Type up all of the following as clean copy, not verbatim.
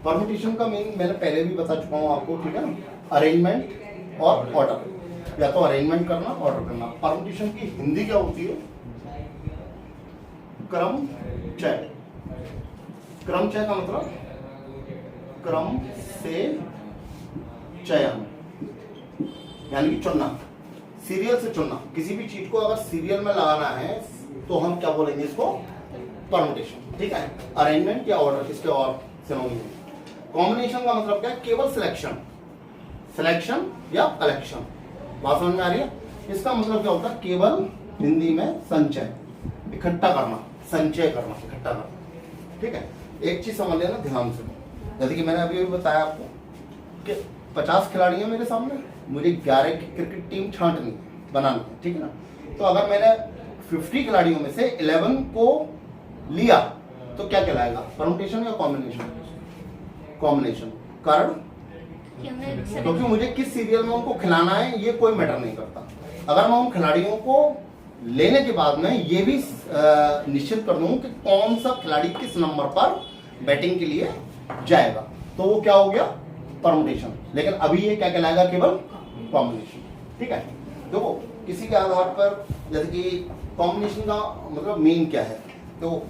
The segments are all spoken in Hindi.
परमुटेशन का मीनिंग मैंने पहले भी बता चुका हूँ आपको, ठीक है ना, अरेंजमेंट और ऑर्डर, या तो अरेंजमेंट करना, ऑर्डर करना। परमुटेशन की हिंदी क्या होती है? क्रम चय। क्रम चय का मतलब क्रम से चयन, यानी कि चुनना, सीरियल से चुनना। किसी भी चीज को अगर सीरियल में लगाना है तो हम क्या बोलेंगे इसको? परमुटेशन, ठीक है। अरेंजमेंट या ऑर्डर, इसके और सिनोनिम। कॉम्बिनेशन का मतलब क्या है? केवल सिलेक्शन, सिलेक्शन या कलेक्शन। बात समझ में आ रही है? इसका मतलब क्या होता है? केवल हिंदी में संचय, इकट्ठा करना, संचय करना, इकट्ठा करना, ठीक है। एक चीज समझ लेना ध्यान से, जैसे कि मैंने अभी बताया आपको कि 50 खिलाड़ी हैं मेरे सामने, मुझे 11 की क्रिकेट टीम छांटनी, बनानी है, ठीक है ना। तो अगर मैंने 50 खिलाड़ियों में से 11 को लिया तो क्या कहलाएगा? परमुटेशन या कॉम्बिनेशन? कॉम्बिनेशन। कारण क्योंकि मुझे किस सीरियल में उनको खिलाना है ये कोई मैटर नहीं करता। अगर मैं उन खिलाड़ियों को लेने के बाद में ये भी निश्चित कर दूं कि कौन सा खिलाड़ी किस नंबर पर बैटिंग के लिए जाएगा, तो वो क्या हो गया? परमुटेशन। लेकिन अभी ये क्या कहलाएगा? केवल कॉम्बिनेशन, ठीक है। देखो किसी के आधार पर, जैसे कि कॉम्बिनेशन का मतलब मीन क्या है, तो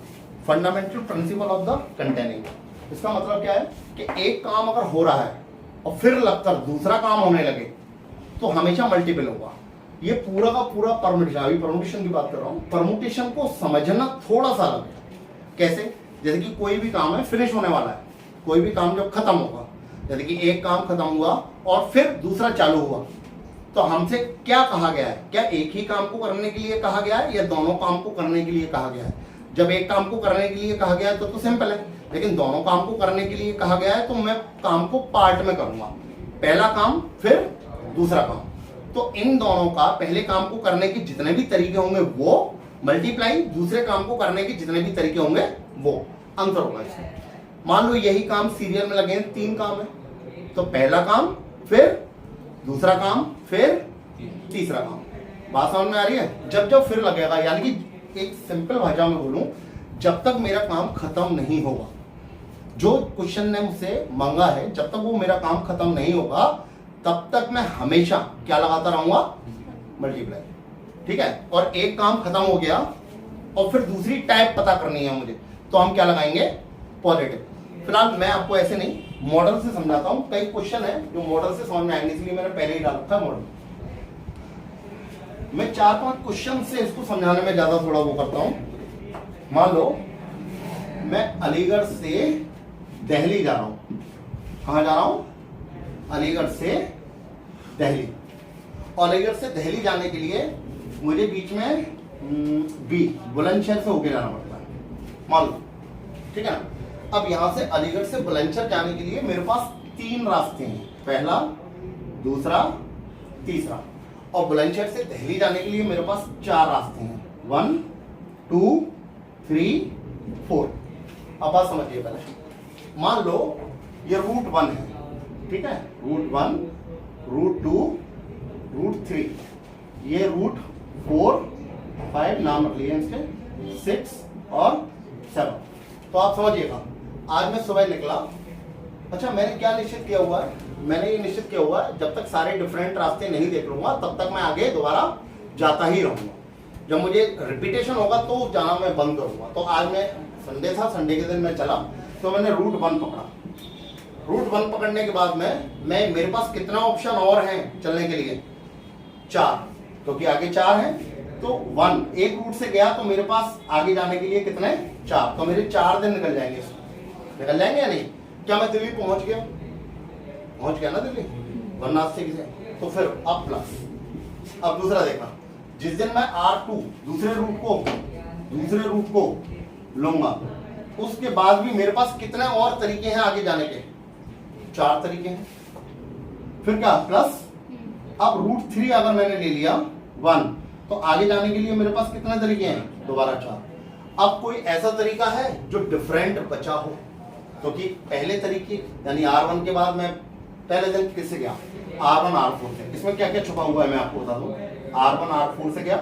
fundamental principle of the containing. इसका मतलब क्या है कि एक काम अगर हो रहा है और फिर लगकर दूसरा काम होने लगे तो हमेशा मल्टीपल होगा। ये पूरा का पूरा परमुटेशन, अभी परमुटेशन की बात कर रहा हूं। परमुटेशन को समझना थोड़ा सा अलग है। कैसे? जैसे कि कोई भी काम है, फिनिश होने वाला है, कोई भी काम जब खत्म होगा, जैसे कि एक काम खत्म हुआ और फिर दूसरा चालू हुआ, तो हमसे क्या कहा गया है? क्या एक ही काम को करने के लिए कहा गया है या दोनों काम को करने के लिए कहा गया है? जब एक काम को करने के लिए कहा गया है तो सिंपल है, लेकिन दोनों काम को करने के लिए कहा गया है तो मैं काम को पार्ट में करूंगा, पहला काम फिर दूसरा काम। तो इन दोनों का पहले काम को करने के जितने भी तरीके होंगे वो मल्टीप्लाई दूसरे काम को करने के जितने भी तरीके होंगे वो अंतर होगा इसमें। मान लो यही काम सीरियल में लगे हैं, 3 काम है, तो पहला काम फिर दूसरा काम फिर तीसरा काम। बात समझ में आ रही है? जब जब फिर लगेगा, यानी कि एक सिंपल भाषा में बोलूं, जब तक मेरा काम खत्म नहीं होगा, जो क्वेश्चन ने मुझसे मांगा है, जब तक वो मेरा काम खत्म नहीं होगा तब तक मैं हमेशा क्या लगाता रहूंगा? मल्टीप्लाई, ठीक है। और एक काम खत्म हो गया और फिर दूसरी टाइप पता करनी है मुझे, तो हम क्या लगाएंगे? पॉजिटिव। फिलहाल मैं आपको ऐसे नहीं, मॉडल से समझाता हूं। कई क्वेश्चन है जो मॉडल से समझ में आएंगे, इसलिए मैंने पहले ही डाल रखा है मॉडल। मैं 4-5 क्वेश्चन से इसको समझाने में ज्यादा थोड़ा वो करता हूं। मान लो मैं अलीगढ़ से दिल्ली जा रहा हूं। कहां जा रहा हूं? अलीगढ़ से दिल्ली। अलीगढ़ से दिल्ली जाने के लिए मुझे बीच में बुलंदशहर से होके जाना पड़ता है, मान लो, ठीक है ना। अब यहां से अलीगढ़ से बुलंदशहर जाने के लिए मेरे पास 3 रास्ते हैं, पहला, दूसरा, तीसरा। और बुलंदशहर से दिल्ली जाने के लिए मेरे पास 4 रास्ते हैं, 1 2 3 4। अब बात समझिए पहले। मान लो ये रूट 1 है, ठीक है, रूट 1, रूट 2, रूट 3, ये रूट 4 5 नाम रख लिए इसके, 6 और 7। तो आप समझिएगा, आज मैं सुबह निकला। अच्छा, मैंने क्या निश्चित किया हुआ है? मैंने ये निश्चित किया हुआ है जब तक सारे डिफरेंट रास्ते नहीं देख लूंगा तब तक मैं आगे दोबारा जाता ही रहूंगा। जब मुझे रिपीटेशन होगा तो जाना मैं बंद करूंगा। तो आज मैं संडे था, संडे के दिन मैं चला तो मैंने रूट 1 पकड़ा। रूट 1 पकड़ने के बाद में मेरे पास कितना ऑप्शन और हैं चलने के लिए? 4, क्योंकि आगे 4 है। तो 1 एक रूट से गया तो मेरे पास आगे जाने के लिए कितने? 4। तो मेरे 4 दिन निकल जाएंगे, निकल जाएंगे या नहीं? क्या मैं दिल्ली पहुंच गया? पहुंच गया ना दिल्ली, वरना से किसे? तो फिर अब प्लस। अब दूसरा देखना, जिस दिन मैं R2 दूसरे रूट को लूंगा उसके बाद भी मेरे पास कितने और तरीके हैं आगे जाने के? 4 तरीके हैं। फिर क्या? प्लस। अब रूट 3 अगर मैंने ले लिया 1, तो आगे जाने के लिए मेरे पास कितने तरीके हैं? दोबारा 4। अब कोई ऐसा तरीका है जो डिफरेंट बचा हो? क्योंकि पहले तरीके यानी R1 के बाद मैं पहले दिन किससे गया? R1 R4 से। इसमें क्या क्या छुपा हुआ है मैं आपको बता दूं। R1 R4 से गया,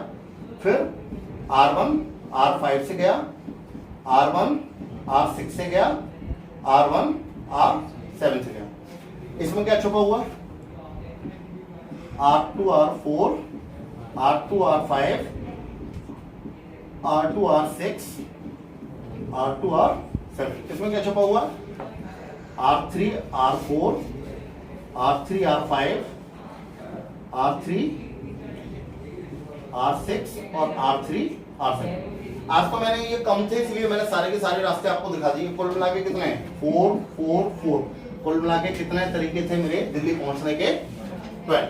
फिर R1 R5 से गया, R1 R6 से गया, R1 R7 से गया। इसमें क्या छुपा हुआ? R2 R4 R2 R5 R2 R6 R2 R7। इसमें क्या छुपा हुआ? R3 R4 R3 R5 R3 R6 और R3 R7। आज तो मैंने ये कम थे इसलिए मैंने सारे के सारे रास्ते आपको दिखा दिए। कुल मिला के कितने? 4 4 4। कुल मिला के कितने तरीके थे मेरे दिल्ली पहुंचने के? 12।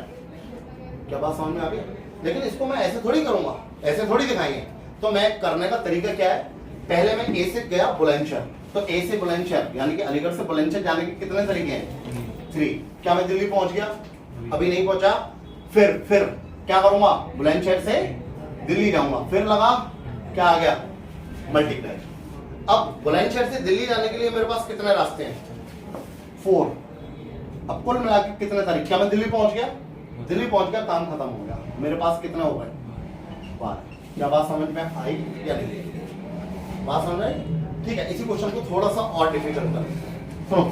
क्या बात समझ में आ गई? लेकिन इसको मैं ऐसे थोड़ी करूंगा, ऐसे थोड़ी दिखाएंगे। तो मैं करने का तरीका क्या है? पहले मैं ए से गया बुलंदशहर, तो ए से बुलंदशहर यानी कि अलीगढ़ से बुलंदशहर जाने के कितने तरीके हैं? 3। क्या मैं दिल्ली पहुंच गया? अभी नहीं पहुंचा। फिर क्या करूंगा? बुलंदशहर से दिल्ली जाऊंगा। फिर लगा क्या आ गया? मल्टीप्लाई। अब बुलंदशहर से दिल्ली जाने के लिए मेरे पास कितने रास्ते हैं? 4। अब कुल मिला के कितने तारीख? क्या मैं दिल्ली पहुंच गया? दिल्ली पहुंच गया, काम खत्म हो गया। मेरे पास कितने हो गए? 12। क्या बात समझ में आई या नहीं? बात समझ आई? ठीक है, इसी क्वेश्चन को थोड़ा सा और डिफिकल्ट करें। सुनो,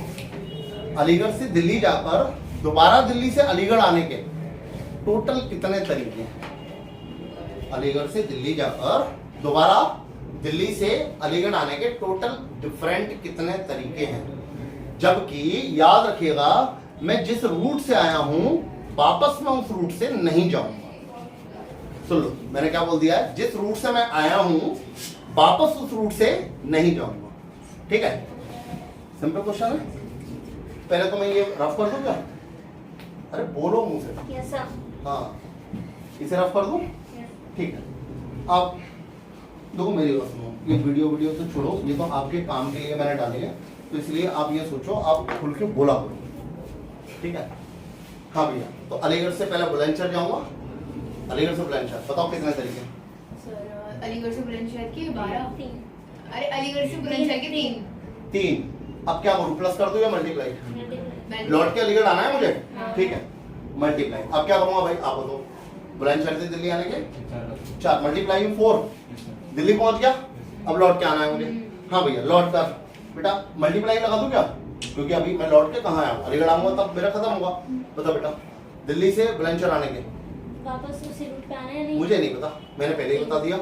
अलीगढ़ से दिल्ली जाकर दोबारा दिल्ली से अलीगढ़ आने के टोटल कितने तरीके हैं? अलीगढ़ से दिल्ली जाकर दोबारा दिल्ली से अलीगढ़ आने के टोटल डिफरेंट कितने तरीके हैं? जबकि याद रखिएगा, मैं जिस रूट से आया हूं वापस मैं उस रूट से नहीं जाऊंगा। सुन लो, मैंने क्या बोल दिया है? जिस रूट से मैं आया हूं वापस उस रूट से नहीं जाऊंगा। ठीक है, सिंपल क्वेश्चन है। पहले तो मैं ये रफ कर दूं क्या? अरे बोलो मुंह से। Yes sir. हाँ, इसे रफ कर दूं? ठीक है। अब देखो मेरी बात सुनो, ये वीडियो तो छोड़ो, ये तो आपके काम के लिए मैंने डाली है, तो इसलिए आप ये सोचो, आप खुल के बोला करो। ठीक है? हाँ भैया, तो अलीगढ़ से पहले बुलंदशहर जाऊंगा। अलीगढ़ से बुलंदशहर बताओ कितने तरीके? सर अलीगढ़ से बुलंदशहर के 12। अरे अलीगढ़ से बुलंदशहर के 3। अब क्या करूं? प्लस कर दूं या मल्टीप्लाई? लौट के अलीगढ़ आना है मुझे। ठीक है, मल्टीप्लाई। अब क्या करूंगा भाई आप बताओ? बुलंदशहर से दिल्ली आने के 4 मल्टीप्लाई 4। दिल्ली पहुंच गया, अब लौट के आना है मुझे। हाँ भैया, लौट कर बेटा मल्टीप्लाई लगा दूं क्या? क्योंकि अभी मैं लौट के कहाँ आया? अलीगढ़ आऊंगा तब मेरा खत्म होगा। बता बेटा, दिल्ली से बुलंदशहर आने के वापस उसी रूट पे आना है? नहीं, मुझे नहीं पता, मैंने पहले ही बता दिया।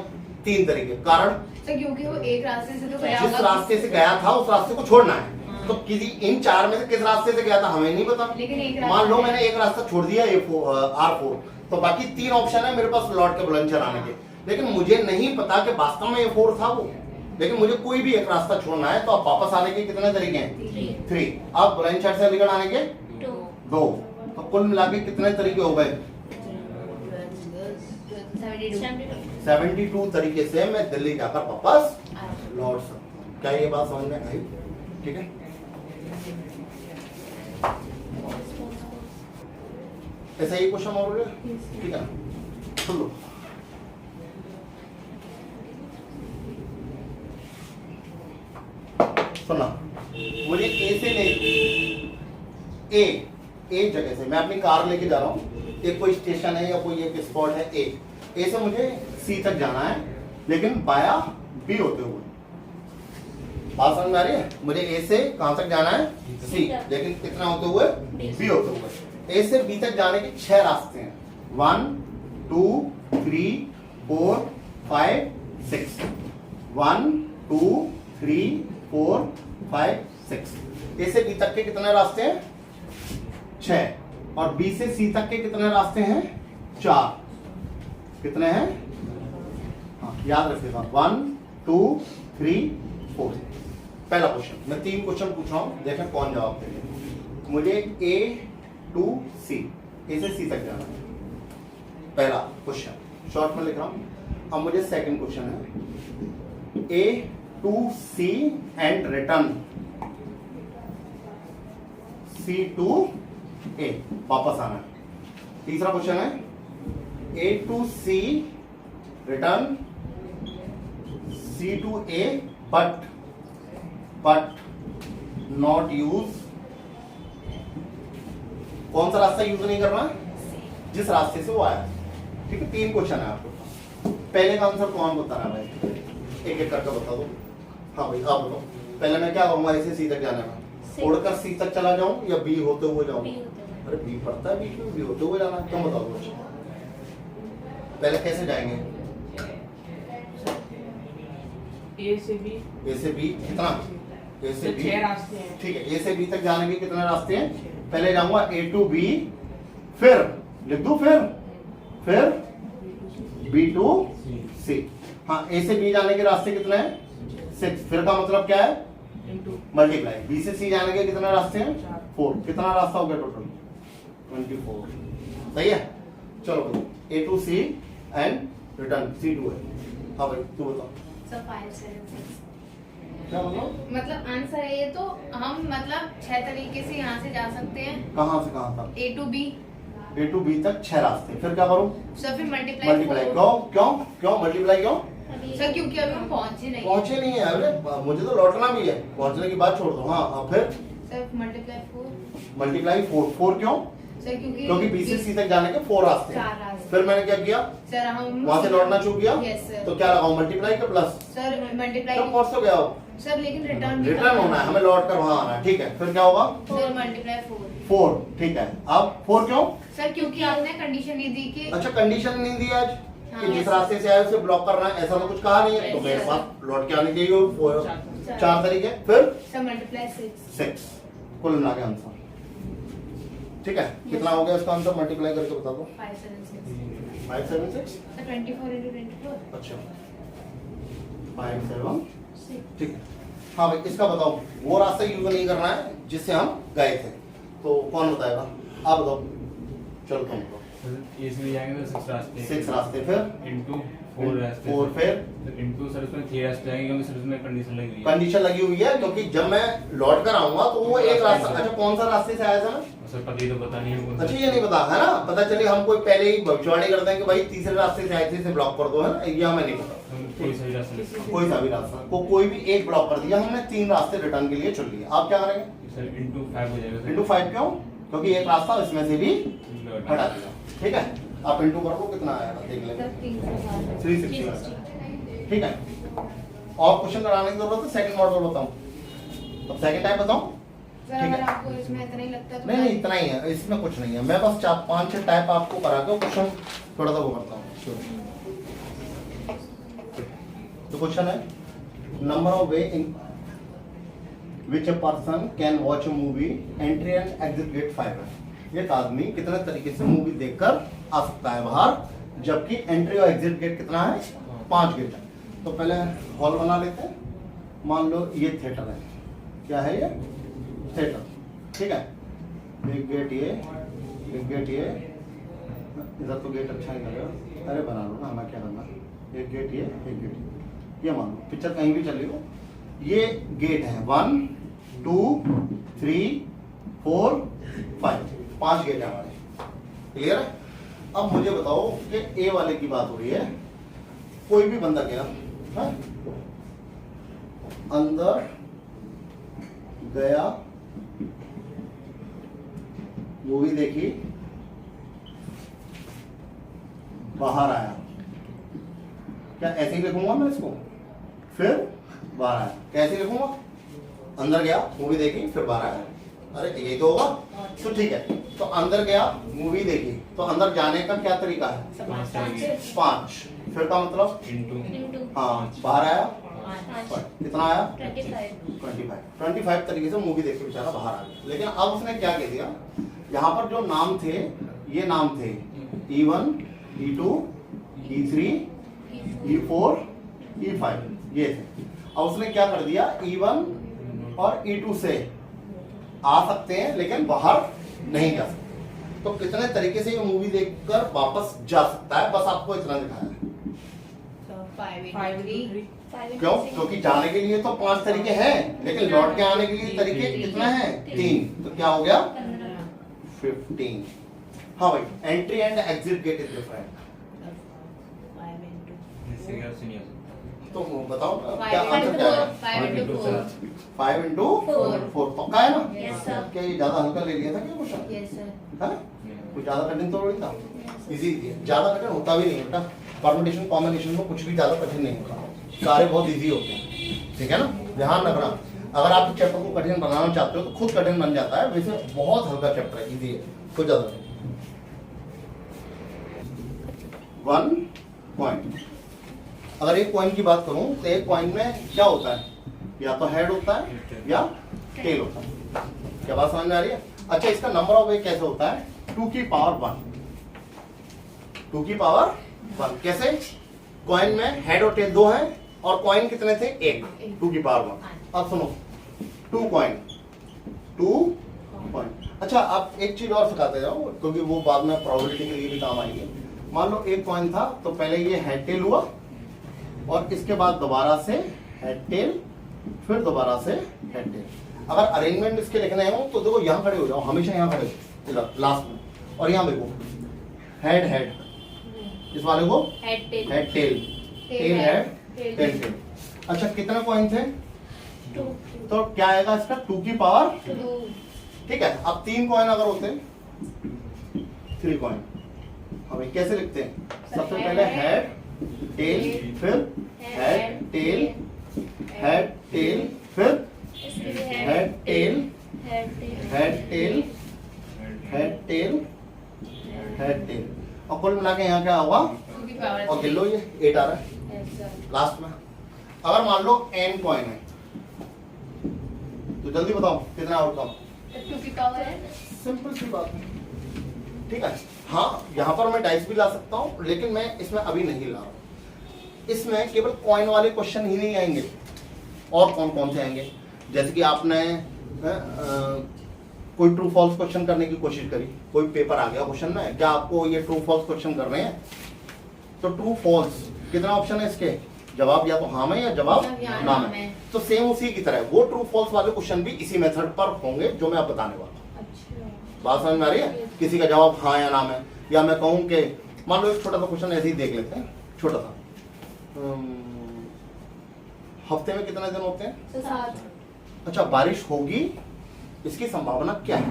3 तरीके। कारण सर क्योंकि वो एक रास्ते से तो गया जिस होगा। रास्ते से गया था उस रास्ते को छोड़ना है। तो किसी इन 4 में से किस रास्ते से गया था हमें नहीं पता। लेकिन एक मान लो मैंने एक रास्ता छोड़ दिया R4, तो बाकी 3 ऑप्शन है मेरे पास लौट के बुलंदशहर आने के। लेकिन मुझे नहीं पता कि वास्तव में A4 था वो। लेकिन मुझे कोई भी एक रास्ता छोड़ना है, तो अब वापस आने के कितने तरीके हैं? 3। अब बुलंदशहर से अलीगढ़ आने के 2। तो कुल मिला के कितने तरीके हो गए? 72 तरीके से मैं दिल्ली जाकर वापस लौट सकता हूँ। क्या ये बात समझ में आई? ठीक है, ऐसा ही क्वेश्चन और बोले। ठीक है, सुन लो। सुनना, मुझे ए से ले ए जगह से मैं अपनी कार लेके जा रहा हूँ। एक कोई स्टेशन है या कोई एक स्पॉट है ए से मुझे सी तक जाना है, लेकिन बाया बी होते हुए। बात समझ में आ रही है? मुझे ए से कहां तक जाना है? सी, लेकिन कितना होते हुए? बी होते हुए। ए से बी तक जाने के 6 रास्ते हैं। 1 2 3 4 5 6। 1 2 3 4 5 6। ए से बी तक के कितने रास्ते हैं? 6। और बी से सी तक के कितने रास्ते हैं? 4। कितने हैं? हाँ, याद रखिएगा। 1 2 3 4। पहला क्वेश्चन, मैं 3 क्वेश्चन पूछ रहा हूं, देखें कौन जवाब देंगे। मुझे A to C, A से C तक जाना है। पहला क्वेश्चन शॉर्ट में लिख रहा हूं। अब मुझे सेकंड क्वेश्चन है, A to C and return C to A, वापस आना है। तीसरा क्वेश्चन है A to C return C to A but not use। कौन सा रास्ता यूज नहीं करना? जिस रास्ते से वो आया। ठीक है, 3 क्वेश्चन है आपको। पहले का आंसर कौन बताना है भाई? एक एक करके बता दो। हाँ भाई आप बताओ। पहले मैं क्या कहूंगा? ऐसे सी तक जाने में उड़कर सी तक चला जाऊं या बी होते हुए जाऊं? बी होते हुए। अरे बी पढ़ता है, बीच में बी होते हुए जाना है, तुम बताओ मुझे पहले कैसे जाएंगे? ए से बी कितना? ए से बी 6 रास्ते हैं। ठीक है, ए से बी तक जाने के कितने रास्ते हैं? पहले जाऊंगा ए टू बी, फिर लिख दूं, फिर बी टू सी। हाँ, ए से बी जाने के रास्ते कितने हैं? 6। फिर का मतलब क्या है? Into multiply. बी से सी जाने के कितने रास्ते हैं? 4। कितना रास्ता हो गया टोटल? 24। सही है। चलो A to C and return C to है। हाँ भाई तू बताओ सर 5 7 6। क्या मतलब? मतलब आंसर है ये, तो हम मतलब 6 तरीके से यहाँ से जा सकते हैं। कहाँ से कहाँ तक? A to B. A to B तक 6 रास्ते। फिर क्या करूँ? सर फिर मल्टीप्लाई मल्टीप्लाई। क्यों मल्टीप्लाई क्यों? सर क्योंकि अभी हम पहुंचे नहीं। पहुंचे नहीं है। अरे मुझे तो लौटना भी है, पहुंचने की बात छोड़ दो। हाँ अब फिर सर मल्टीप्लाई 4। मल्टीप्लाई 4 क्यों? सर क्योंकि बी से सी तक जाने के 4 रास्ते हैं। 4 रास्ते। फिर मैंने क्या किया? सर हम वहां से लौटना चूक गया। Yes sir. तो क्या लगाऊं? मल्टीप्लाई का प्लस? Sir multiply. तो पहुंच तो गया हो। सर लेकिन रिटर्न रिटर्न होना है, हमें लौट कर वहां आना है। ठीक है, फिर क्या होगा? Sir multiply 4। ठीक है, अब 4 क्यों? सर क्योंकि आपने कंडीशन ये दी कि अच्छा, कंडीशन नहीं दी आज हाँ, कि जिस yes. रास्ते से आए उसे ब्लॉक करना है, ऐसा तो कुछ कहा नहीं है। तो Yes, मेरे sir. पास लौट के आने चाहिए 4 तरीके। फिर सर मल्टीप्लाई 6। 6 कुल मिला के आंसर। ठीक है, कितना हो गया इसका आंसर? मल्टीप्लाई करके बता दो। 5 7 6। 5 7 6। Sir 24 into 24। अच्छा 5 7 ठीक है। हाँ भाई इसका बताओ, वो रास्ता यूज नहीं करना है जिससे हम गए थे, तो कौन बताएगा? आप बताओ। चलो तुम बताओ। ए से भी जाएंगे तो 6 रास्ते 6 रास्ते। फिर इनटू 4 रास्ते 4 फिर इनटू सर उसमें 3 रास्ते आएंगे क्योंकि सर उसमें कंडीशन लगी हुई है। कंडीशन लगी हुई है क्योंकि जब मैं लौट कर आऊंगा तो वो एक रास्ता। अच्छा कौन सा रास्ते से आया था? सर पता ही तो पता नहीं है कौन सा। अच्छा ये नहीं पता है ना, पता चले हम कोई पहले ही भविष्यवाणी करते हैं कि भाई तीसरे रास्ते से आए थे, इसे ब्लॉक कर दो, है ना, ये हमें नहीं पता। हम कोई सही रास्ता नहीं। कोई सा भी रास्ता को कोई भी एक ब्लॉक कर दिया हमने, 3 रास्ते रिटर्न के लिए चुन लिए। आप क्या करेंगे? सर इनटू 5 हो जाएगा सर। इंटू 5 क्यों? क्योंकि एक रास्ता इसमें से भी हटा दिया। ठीक है, आप इंटू कर लो, कितना आएगा देख लेंगे। सर 360। 360 आएगा। ठीक है, और क्वेश्चन कराने की जरूरत है? सेकंड मॉडल बताऊं? अब सेकंड टाइप बताऊं? सर ठीक अगर है। आपको इसमें इतना ही लगता है तो नहीं इतना ही है, इसमें कुछ नहीं है। मैं बस 4-5-6 टाइप आपको करा के क्वेश्चन थोड़ा सा वो करता हूँ। तो क्वेश्चन है, number of way in which a person can watch a movie, entry and exit gate 5 है। एक आदमी कितने तरीके से मूवी देखकर आ सकता है बाहर, जबकि एंट्री और एग्जिट गेट कितना है? 5 गेट है। तो पहले हॉल बना लेते हैं। मान लो ये थिएटर है। क्या है ये? थिएटर। ठीक है, एक गेट ये, एक गेट ये, इधर तो गेट अच्छा नहीं लगेगा, अरे बना लो ना, हमें क्या करना। एक गेट ये, एक गेट ये, मान लो पिक्चर कहीं भी चली हो, ये गेट है 1 2 3 4 5, 5 गेट है हमारे। क्लियर है? अब मुझे बताओ कि ए वाले की बात हो रही है। कोई भी बंदा गया, हाँ? अंदर गया, मूवी देखी, बाहर आया। क्या ऐसे ही लिखूंगा मैं इसको? फिर बाहर आया, कैसे लिखूंगा? अंदर गया, मूवी देखी, फिर बाहर आया। अरे यही तो होगा। तो ठीक है, तो अंदर गया, मूवी देखी, तो अंदर जाने का क्या तरीका है? 5। फिर का मतलब इनटू हाँ, बाहर आया, 5 कितना आया? 25 25 तरीके से मूवी देख के बेचारा बाहर आ गया। लेकिन अब उसने क्या कह दिया, यहाँ पर जो नाम थे, ये नाम थे E1 E2 E3 E4 E5, ये थे। अब उसने क्या कर दिया, E1 और E2 से आ सकते हैं लेकिन बाहर नहीं जा सकते। तो कितने तरीके से ये मूवी देखकर वापस जा सकता है, बस आपको इतना दिखाया है। So 5 into 5 3। into 3। क्यों? क्योंकि जाने के लिए तो 5 तरीके हैं, लेकिन लौट के आने के लिए तरीके कितने हैं? 3। तो क्या हो गया? 15। हाँ भाई, entry and exit gate is different. 5 into इससे क्या सीनियर तो बताओ ना, 5 क्या आंसर into क्या 4। है? 5 into 4। 5 into 4। 4 पक्का है ना? Yes, sir. क्या ये ज्यादा हल्का ले लिया था क्या क्वेश्चन? Yes sir। है ना? कुछ ज्यादा कठिन तो नहीं था, इजी थी। ज्यादा कठिन होता भी नहीं बेटा, परमुटेशन कॉम्बिनेशन में कुछ भी ज्यादा कठिन नहीं होता, सारे बहुत इजी होते हैं। ठीक है ना, ध्यान रखना। अगर आप इस चैप्टर को कठिन बनाना चाहते हो तो खुद कठिन बन जाता है, वैसे बहुत हल्का चैप्टर है, इजी है, कुछ ज्यादा नहीं। 1 कॉइन, अगर एक कॉइन की बात करूं तो एक कॉइन में क्या होता है, या तो हेड होता है या टेल होता है। क्या बात समझ में आ रही है? अच्छा, इसका नंबर ऑफ वे कैसे होता है? 2 की पावर 1, 2 की पावर 1। कैसे? कॉइन में हेड और टेल 2 हैं और कॉइन कितने थे? 1, 2 की पावर 1। अब सुनो, 2 कॉइन, 2 कॉइन। अच्छा, आप एक चीज और सिखाते जाओ क्योंकि वो बाद में प्रोबेबिलिटी के लिए भी काम आएगी। मान लो एक कॉइन था तो पहले ये हेड टेल हुआ और इसके बाद दोबारा से हेड टेल, फिर दोबारा से हेड टेल। अगर अरेंजमेंट इसके लिखने हो तो देखो यहाँ खड़े हो जाओ, हमेशा यहाँ खड़े हो इधर लास्ट में, और यहाँ देखो हेड हेड, इस वाले को head tail, head tail, tail head, tail tail. अच्छा, कितने कॉइन थे? 2 तो क्या आएगा इसका? 2 की पावर, 2, ठीक है। अब 3 कॉइन अगर होते, 3 कॉइन, हमें कैसे लिखते हैं? सबसे पहले हेड टेल, फिर हेड टेल, हेड टेल, फिर इसके लिए head tail, head tail head tail, head tail, head tell, और कुल मिला के यहाँ क्या होगा? 2 की पावर और गिन लो, ये 8 आ रहा है ऐसा लास्ट में। अगर मान लो n कॉइन है तो जल्दी बताओ कितना आउटकम? 2 की पावर सिंपल सी बात है, ठीक है। हाँ, यहाँ पर मैं डाइस भी ला सकता हूँ लेकिन मैं इसमें अभी नहीं ला रहा हूँ। इसमें केवल कॉइन वाले क्वेश्चन ही नहीं आएंगे, और कौन कौन से आएंगे? जैसे कि आपने कोई ट्रू फॉल्स क्वेश्चन करने की कोशिश करी, कोई पेपर आ गया क्वेश्चन में, क्या आपको ये ट्रू फॉल्स क्वेश्चन कर रहे हैं? तो ट्रू फॉल्स कितना ऑप्शन है इसके? जवाब या तो हाँ में या जवाब ना में। तो सेम उसी की तरह वो ट्रू फॉल्स वाले क्वेश्चन भी इसी मेथड पर होंगे जो मैं अब बताने वाला हूँ। अच्छा बात समझ में आ रही है? किसी का जवाब हाँ या ना में, या मैं कहूँ कि मान लो एक छोटा सा क्वेश्चन ऐसे ही देख लेते हैं, छोटा सा, हफ्ते में कितने दिन होते हैं? 7, अच्छा, बारिश होगी इसकी संभावना क्या है?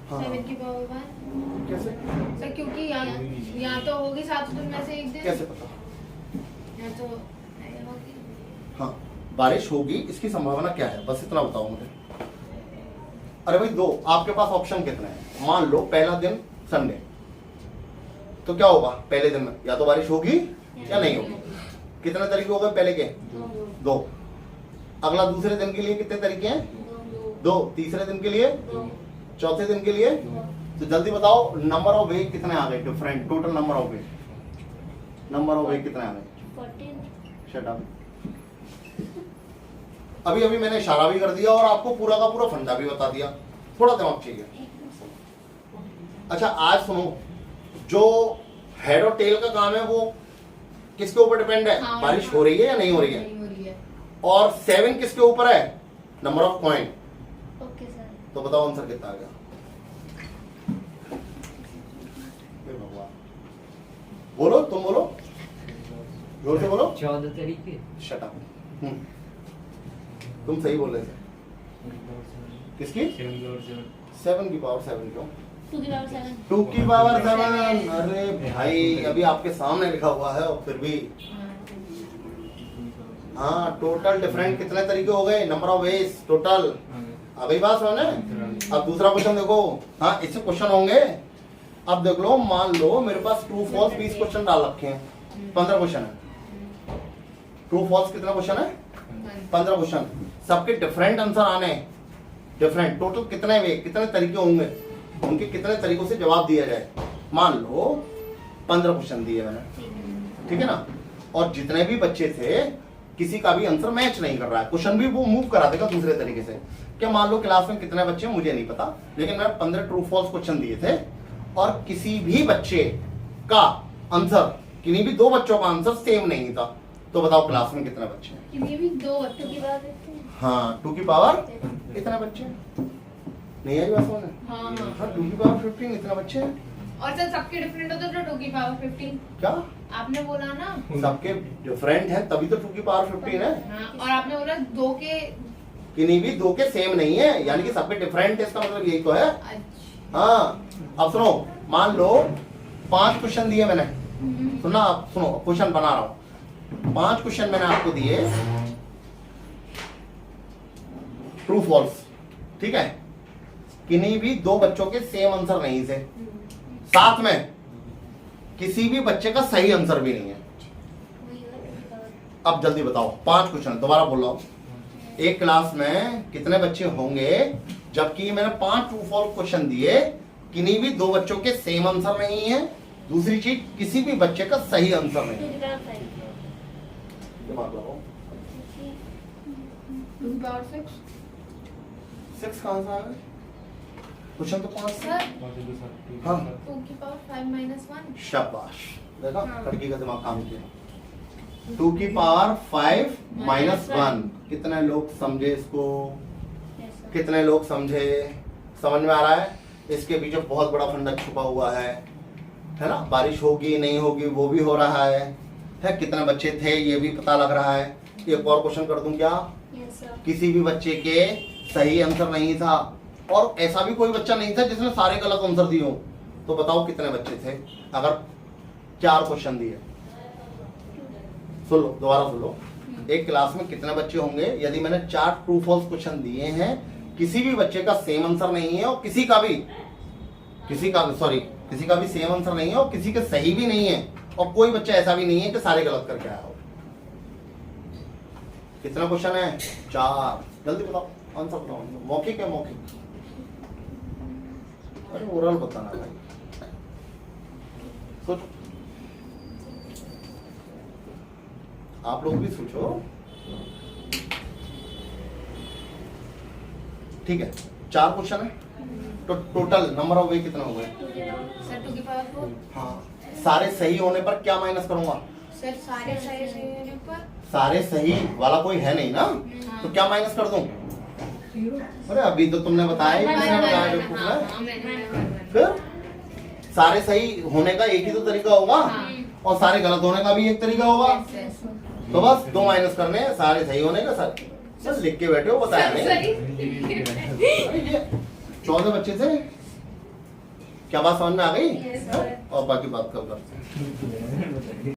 हाँ, 7 की पावर 1। कैसे सर क्योंकि यहाँ तो होगी 7 दिन में से एक दिन, कैसे पता? यहाँ तो होगी। हाँ, बारिश होगी इसकी संभावना क्या है, बस इतना बताओ मुझे। अरे भाई दो, आपके पास ऑप्शन कितने हैं? मान लो पहला दिन संडे, तो क्या होगा पहले दिन में? या तो बारिश होगी या नहीं होगी। कितने तरीके हो गए पहले के? 2। अगला दूसरे दिन के लिए कितने तरीके हैं? 2। तीसरे दिन के लिए? चौथे दिन के लिए? तो जल्दी बताओ नंबर ऑफ वे कितने आ गए different? Total number of way, number of वे कितने आ गए? 14 शट अप। अभी अभी मैंने इशारा भी कर दिया और आपको पूरा का पूरा फंडा भी बता दिया, थोड़ा दिमाग चाहिए। अच्छा, आज सुनो, जो हेड और टेल का काम है वो किसके ऊपर डिपेंड है? हाँ, बारिश हो रही है या नहीं हो रही है? नहीं हो रही है। और 7 किसके ऊपर है? Number of coin. Okay sir तो बताओ आंसर कितना आ गया? हे भगवान, बोलो, तुम बोलो, जोर से बोलो। 14 तरीके। Shut up. तुम सही बोल रहे थे। किसकी? 7 की पावर 7 क्यों? 2 की पावर 7 2 की पावर 7। अरे भाई, अभी आपके सामने लिखा हुआ है और फिर भी। हाँ, टोटल डिफरेंट कितने तरीके हो गए? Number of ways total. अभी बात सुने। अब दूसरा क्वेश्चन देखो। हाँ, इससे क्वेश्चन होंगे। अब देख लो, मान लो मेरे पास ट्रू फॉल्स 20 क्वेश्चन डाल रखे हैं, 15 क्वेश्चन है। ट्रू फॉल्स कितना क्वेश्चन है? 15 क्वेश्चन, सबके डिफरेंट आंसर आने हैं। डिफरेंट टोटल कितने वे, कितने तरीके होंगे, उनके कितने तरीकों से जवाब दिया जाए। मान लो 15 क्वेश्चन दिए मैंने, ठीक है ना? और जितने भी बच्चे थे किसी का भी आंसर मैच नहीं कर रहा है, क्वेश्चन भी वो मूव करा देगा दूसरे तरीके से। क्या मान लो क्लास में कितने बच्चे मुझे नहीं पता, लेकिन मैंने 15 ट्रू फॉल्स क्वेश्चन दिए थे और किसी भी बच्चे का आंसर, किन्हीं भी 2 बच्चों का आंसर सेम नहीं था। तो बताओ क्लास में कितने बच्चे हैं? ये भी 2 2 की पावर 15 हाँ, 2 की पावर इतना बच्चे हैं। नहीं आई बात समझ? हाँ हाँ, 2 की पावर 15 इतना बच्चे हैं। और सर सबके डिफरेंट होते तो 2 की पावर 15 क्या आपने बोला ना। सबके डिफरेंट है तभी तो 2 की पावर 15 है। हाँ, और आपने बोला 2 के। किन्हीं भी 2 के सेम नहीं है, यानी कि सबके डिफरेंट है, इसका मतलब यही तो है। अच्छा। हाँ, अब सुनो, मान लो 5 क्वेश्चन दिए मैंने, सुना? आप सुनो, क्वेश्चन बना रहा हूँ। 5 क्वेश्चन मैंने आपको दिए, ट्रू फॉल्स, ठीक है। किन्हीं भी 2 बच्चों के सेम आंसर नहीं थे, साथ में किसी भी बच्चे का सही आंसर भी नहीं है। अब जल्दी बताओ, 5 क्वेश्चन, दोबारा बोल रहा हूं, एक क्लास में कितने बच्चे होंगे जबकि मैंने 5 ट्रू फॉल्स क्वेश्चन दिए, किन्हीं भी 2 बच्चों के सेम आंसर नहीं है, दूसरी चीज किसी भी बच्चे का सही आंसर नहीं है। दिमाग लगाओ, 2 की पावर 6 6 कहां से आ गए? क्वेश्चन तो 5 सर हाँ 2 की पावर 5 माइनस 1 शाबाश, देखा लड़की का दिमाग काम किया। 2 की पावर 5 माइनस 1, कितने लोग समझे इसको? कितने लोग समझे? समझ में आ रहा है? इसके पीछे बहुत बड़ा फंडा छुपा हुआ है ना। बारिश होगी नहीं होगी वो भी हो रहा है, कितने बच्चे थे ये भी पता लग रहा है। एक और क्वेश्चन कर दूं क्या? किसी भी बच्चे के सही आंसर नहीं था, और ऐसा भी कोई बच्चा नहीं था जिसने सारे गलत आंसर दिए हो। तो बताओ कितने बच्चे थे अगर 4 क्वेश्चन दिए? सुन लो, दोबारा सुन लो, एक क्लास में कितने बच्चे होंगे यदि मैंने 4 ट्रू फॉल्स क्वेश्चन दिए हैं, किसी भी बच्चे का सेम आंसर नहीं है और किसी का भी सेम आंसर नहीं है और किसी के सही भी नहीं है, और कोई बच्चा ऐसा भी नहीं है कि सारे गलत करके आया हो। कितना क्वेश्चन है? 4। जल्दी बताओ, आंसर बताओ। मौखिक है? मौखिक? अरे ओरल बताना भाई, सोचो, आप लोग भी सोचो। ठीक है, 4 क्वेश्चन है तो टोटल नंबर ऑफ वे कितना हो गए? सर 2 की पावर 4 हाँ, सारे सही होने पर क्या माइनस करूंगा? सर सारे सही होने पर सारे सही वाला कोई है नहीं ना, तो क्या माइनस कर दूं? अरे अभी तो तुमने बताया ही, किसने बताया बेवकूफ ने? फिर सारे सही होने का एक ही तो तरीका होगा, और सारे गलत होने का भी एक तरीका होगा। तो बस 2 माइनस करने हैं, सारे सही होने का। सर बस लिख के बैठे हो, बताया नहीं। अरे ये 14 बच्चे थे, क्या बात समझ में आ गई? और बाकी बात कल करते हैं।